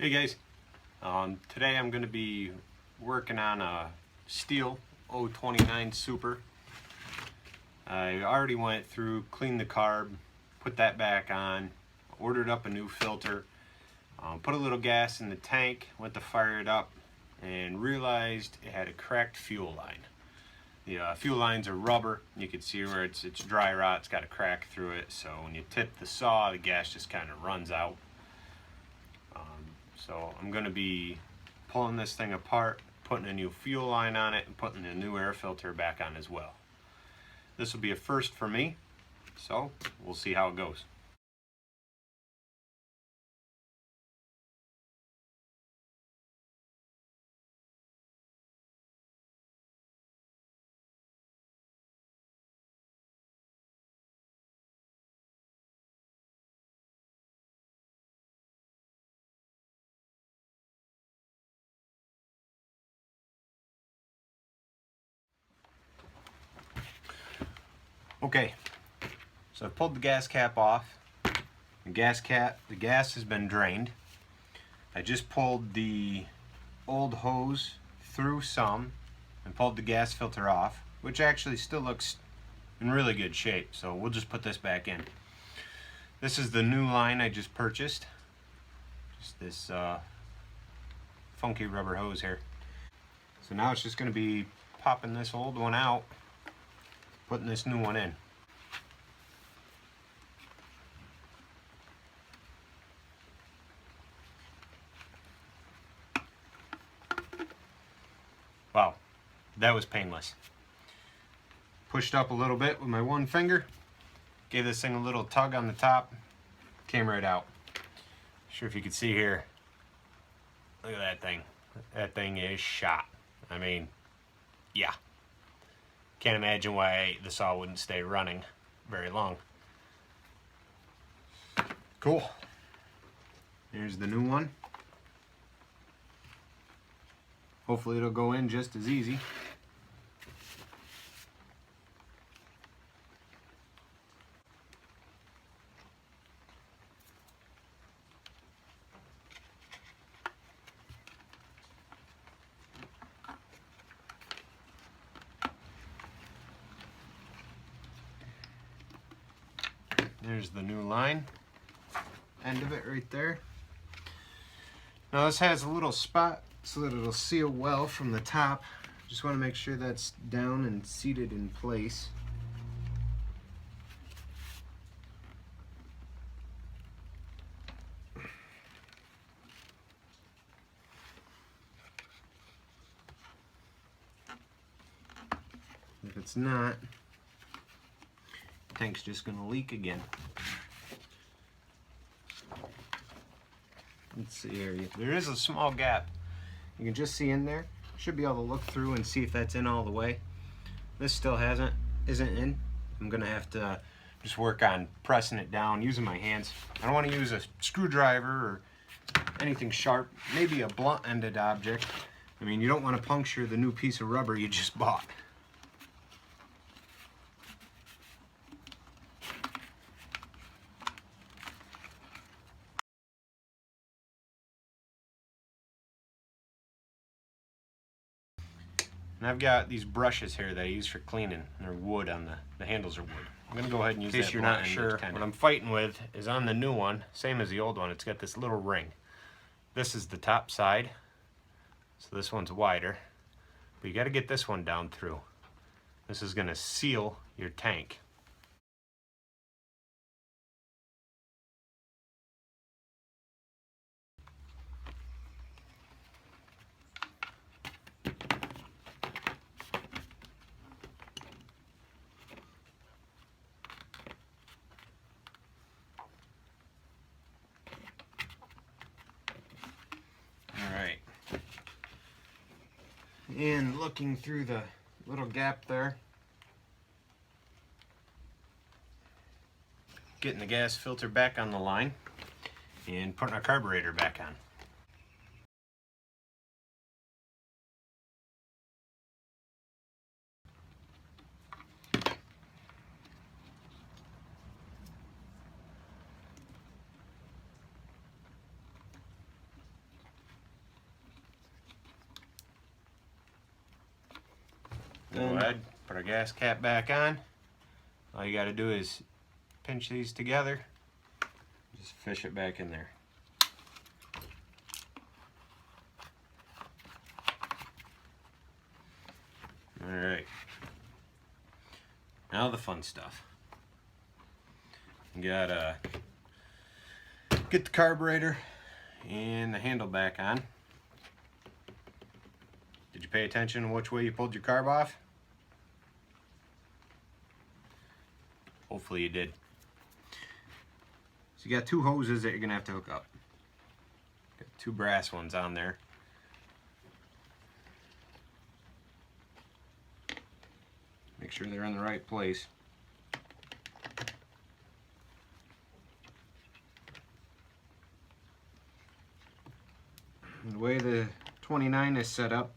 Hey guys, today I'm going to be working on a Stihl 029 Super. I already went through, cleaned the carb, put that back on, ordered up a new filter, put a little gas in the tank, went to fire it up, and realized it had a cracked fuel line. The fuel lines are rubber. You can see where it's dry rot, it's got a crack through it, so when you tip the saw, the gas just kind of runs out. So I'm going to be pulling this thing apart, putting a new fuel line on it, and putting a new air filter back on as well. This will be a first for me, so we'll see how it goes. Okay, so I pulled the gas cap off. The gas has been drained. I just pulled the old hose through some and pulled the gas filter off, which actually still looks in really good shape, so we'll just put this back in. This is the new line I just purchased. Just this funky rubber hose here. So now it's just going to be popping this old one out, putting this new one in. Wow, that was painless. Pushed up a little bit with my one finger, gave this thing a little tug on the top, came right out. Sure if you can see here, look at that thing. That thing is shot. I mean, yeah. Can't imagine why the saw wouldn't stay running very long. Cool. Here's the new one. Hopefully it'll go in just as easy. There's the new line, end of it right there. Now this has a little spot so that it'll seal well from the top. Just want to make sure that's down and seated in place. If it's not, the tank's just going to leak again. Let's see here. There is a small gap. You can just see in there. Should be able to look through and see if that's in all the way. This still isn't in. I'm gonna have to just work on pressing it down using my hands. I don't want to use a screwdriver or anything sharp. Maybe a blunt-ended object. I mean, you don't want to puncture the new piece of rubber you just bought. And I've got these brushes here that I use for cleaning. They're wood on the handles are wood. I'm going to go ahead and use that. In case you're not sure, what I'm fighting with is on the new one, same as the old one, it's got this little ring. This is the top side, so this one's wider. But you got to get this one down through. This is going to seal your tank. And looking through the little gap there, getting the gas filter back on the line and putting our carburetor back on. Go ahead, put our gas cap back on. All you got to do is pinch these together, just fish it back in there. Alright, now the fun stuff. You gotta get the carburetor and the handle back on. Did you pay attention to which way you pulled your carb off? Hopefully you did. So you got two hoses that you're gonna have to hook up. Got two brass ones on there. Make sure they're in the right place. And the way the 29 is set up,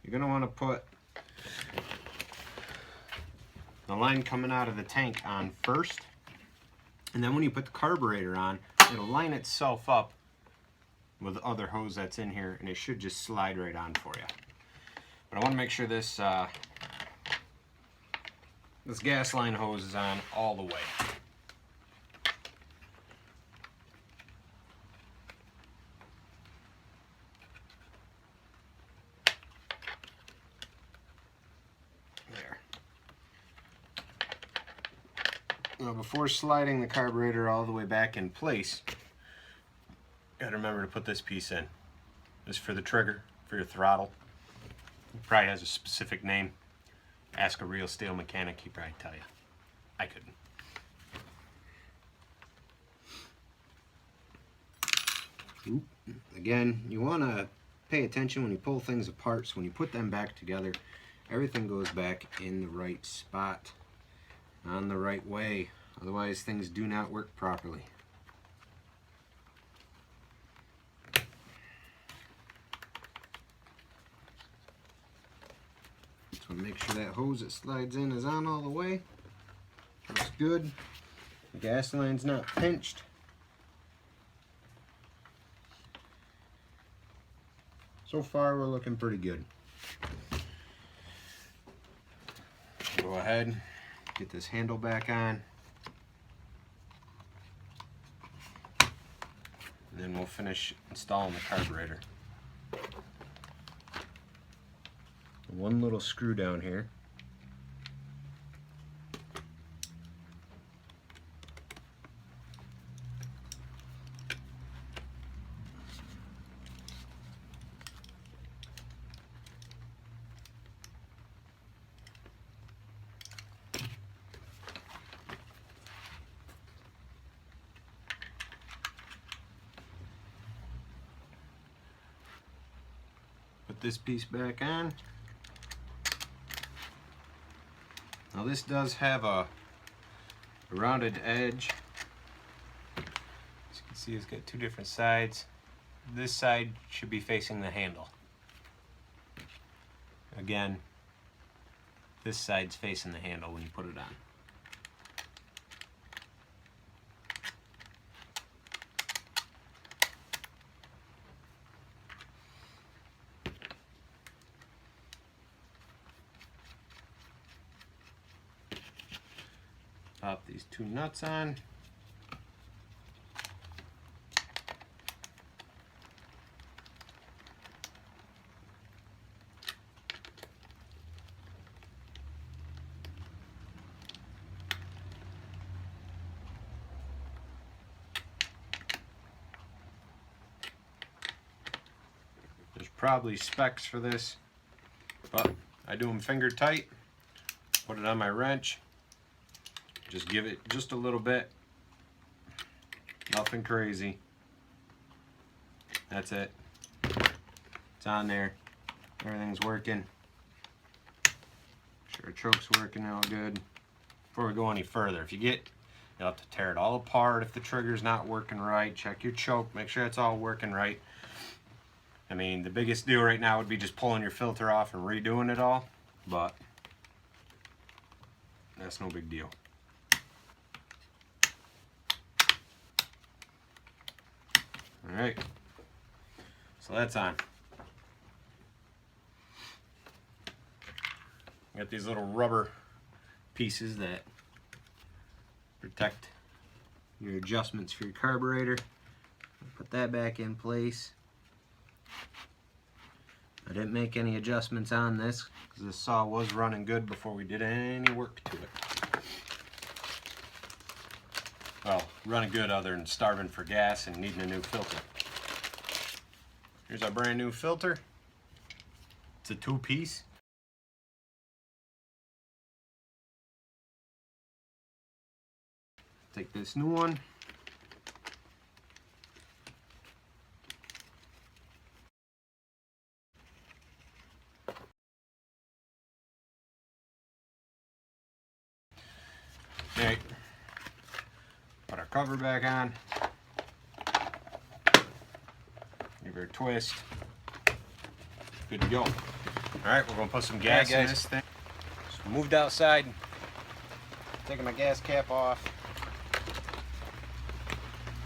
you're going to want to put the line coming out of the tank on first, and then when you put the carburetor on, it'll line itself up with the other hose that's in here, and it should just slide right on for you. But I want to make sure this this gas line hose is on all the way. There. Now before sliding the carburetor all the way back in place, you gotta remember to put this piece in. This is for the trigger, for your throttle. It probably has a specific name. Ask a real Stihl mechanic, he'd probably tell you. I couldn't. Oop. Again, you want to pay attention when you pull things apart, so when you put them back together, everything goes back in the right spot, on the right way. Otherwise, things do not work properly. So make sure that hose that slides in is on all the way. Looks good. The gas line's not pinched. So far we're looking pretty good. Go ahead, get this handle back on. And then we'll finish installing the carburetor. One little screw down here. Put this piece back on. Now this does have a rounded edge. As you can see, it's got two different sides. This side should be facing the handle. Again, this side's facing the handle when you put it on. Pop these two nuts on. There's probably specs for this, but I do them finger tight. Put it on my wrench. Just give it just a little bit. Nothing crazy. That's it. It's on there. Everything's working. Make sure our choke's working out good. Before we go any further, if you get, you'll have to tear it all apart if the trigger's not working right. Check your choke, make sure it's all working right. I mean, the biggest deal right now would be just pulling your filter off and redoing it all, but that's no big deal. Alright, so that's on. Got these little rubber pieces that protect your adjustments for your carburetor. Put that back in place. I didn't make any adjustments on this because this saw was running good before we did any work to it. Well, running good other than starving for gas and needing a new filter. Here's our brand new filter. It's a 2-piece. Take this new one. Okay, put our cover back on. Give her a twist. Good to go. All right, we're gonna put some gas in this thing. So moved outside, taking my gas cap off.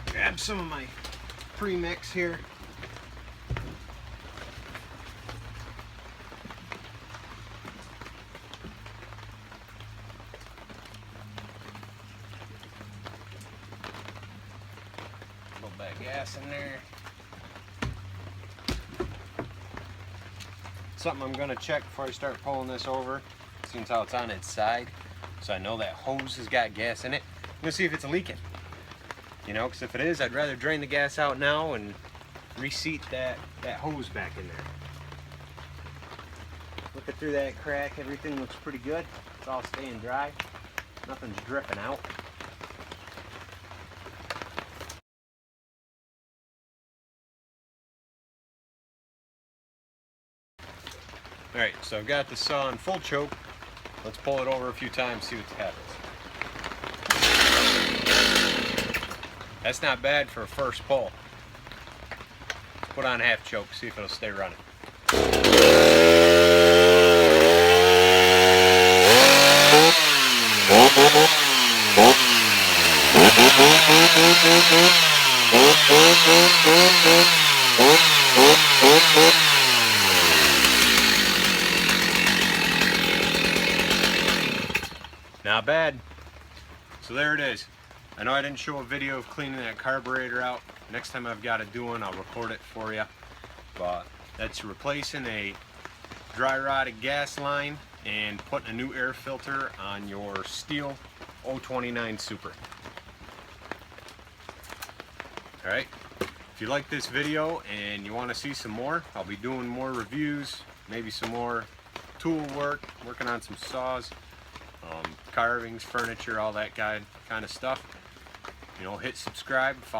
Grab some of my pre-mix here. A little bit of gas in there. Something I'm gonna check before I start pulling this over, since how it's on its side, so I know that hose has got gas in it. I'm gonna see if it's leaking. You know, because if it is, I'd rather drain the gas out now and reseat that hose back in there. Looking through that crack, everything looks pretty good. It's all staying dry. Nothing's dripping out. Alright, so I've got the saw in full choke. Let's pull it over a few times, see what happens. That's not bad for a first pull. Let's put on half choke, see if it'll stay running. Not bad. So there it is. I know I didn't show a video of cleaning that carburetor out. Next time I've got to do one, I'll record it for you. But that's replacing a dry rotted gas line and putting a new air filter on your Stihl 029 Super. Alright, if you like this video and you want to see some more, I'll be doing more reviews, maybe some more tool work, working on some saws, carvings, furniture, all that kind of stuff. You know, hit subscribe, follow